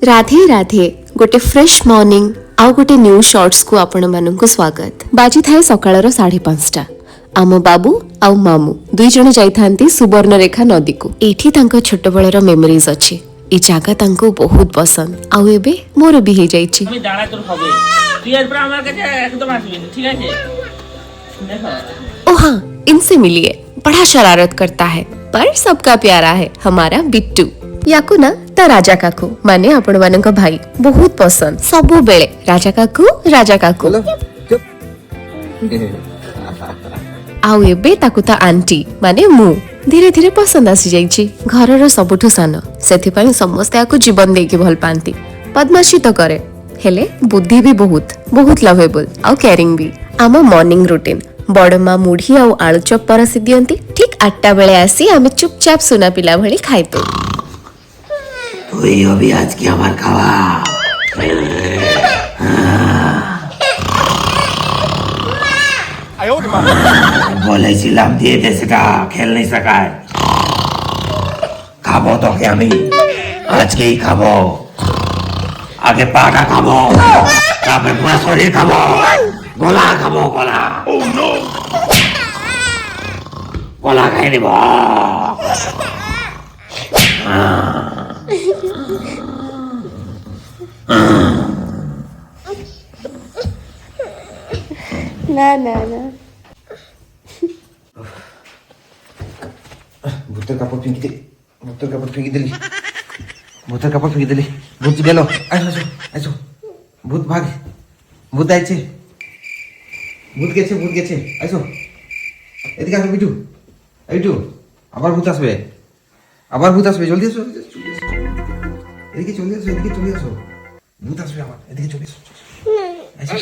राधे राधे गोटे fresh morning आउ गोटे न्यू शॉर्ट्स को आपण मानक स्वागत। बाजी थाए सकाळर 5:30 आम बाबू आउ मामू दुई जण जाइथांती सुवर्णरेखा नदी को। एठी तांको छोट बळर मेमोरीज अछि। ए जागा तांको बहुत पसंद आउ एबे मोर भी हे जाइछि। আমি দাঁড়া তোর হবে তুই এরপর আমার কাছে একদম আসবি না, ঠিক আছে? देखो ओ हाँ, इनसे मिलिए। बड़ा शरारत करता है पर सबका प्यारा है हमारा बिट्टू। याकू ना ता राजा काकू माने आपण मानक भाई बहुत पसंद। सबु बेले राजा काकू आउ एबे ताकू ता आंटी माने मु धीरे धीरे पसंद आसी जाइछि। घरर सबुठु सान सेथिपाई समस्त याकू जीवन देकी भल पांती। बदमाशी तो करे हेले बुद्धि भी बहुत बहुत लवेबल आउ केयरिंग भी। आम मॉर्निंग रूटीन बड़मा मुढ़ी आउ आलू चप परसी दियंती। ठीक 8टा बेले आसी आमे चुपचाप सुना पिला भली खाइतो। তুই হবি আজকে আমার খাওয়া। বলেছিলাম দিয়ে দে, সেটা খেল নেই সকায়। খাবো তোকে আমি আজকেই খাবো। আগে পাটা খাবো, তারপরে পুরো শরীর খাবো, গলা খাবো, গলা গলা খাই নেব। না না না ভূতের কাপড় ফেঁকি দিলি, ভূতের কাপড় ফেঁকি দিলি, ভূতের কাপড় ফেঁকি দিলি। ভূত গেল, আসো আসো আসো। ভূত ভাগ, ভূত আইছে, ভূত গেছে, ভূত গেছে। আসো এদিকে আসো বিটু, বিটু আবার ভূত আসবে, আবার ভূত আসবে। জলদি আসো, জলদি আসো। এদিকে চলে আসো, এদিকে চলে আসো। ভূত আসবে আবার, এদিকে চলে আসো। আসো।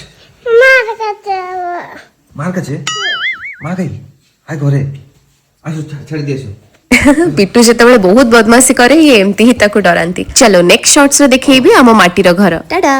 মার কাছে, মা কাই আয় ঘরে। আসো ছাড়ি দিয়ে আসো। पिट्टू जेतबेले बहुत बदमाशी करे ये एमती ही ताको डरांती। चलो नेक्स्ट शॉर्ट्स रे देखैबी आम माटीर घर। टाटा।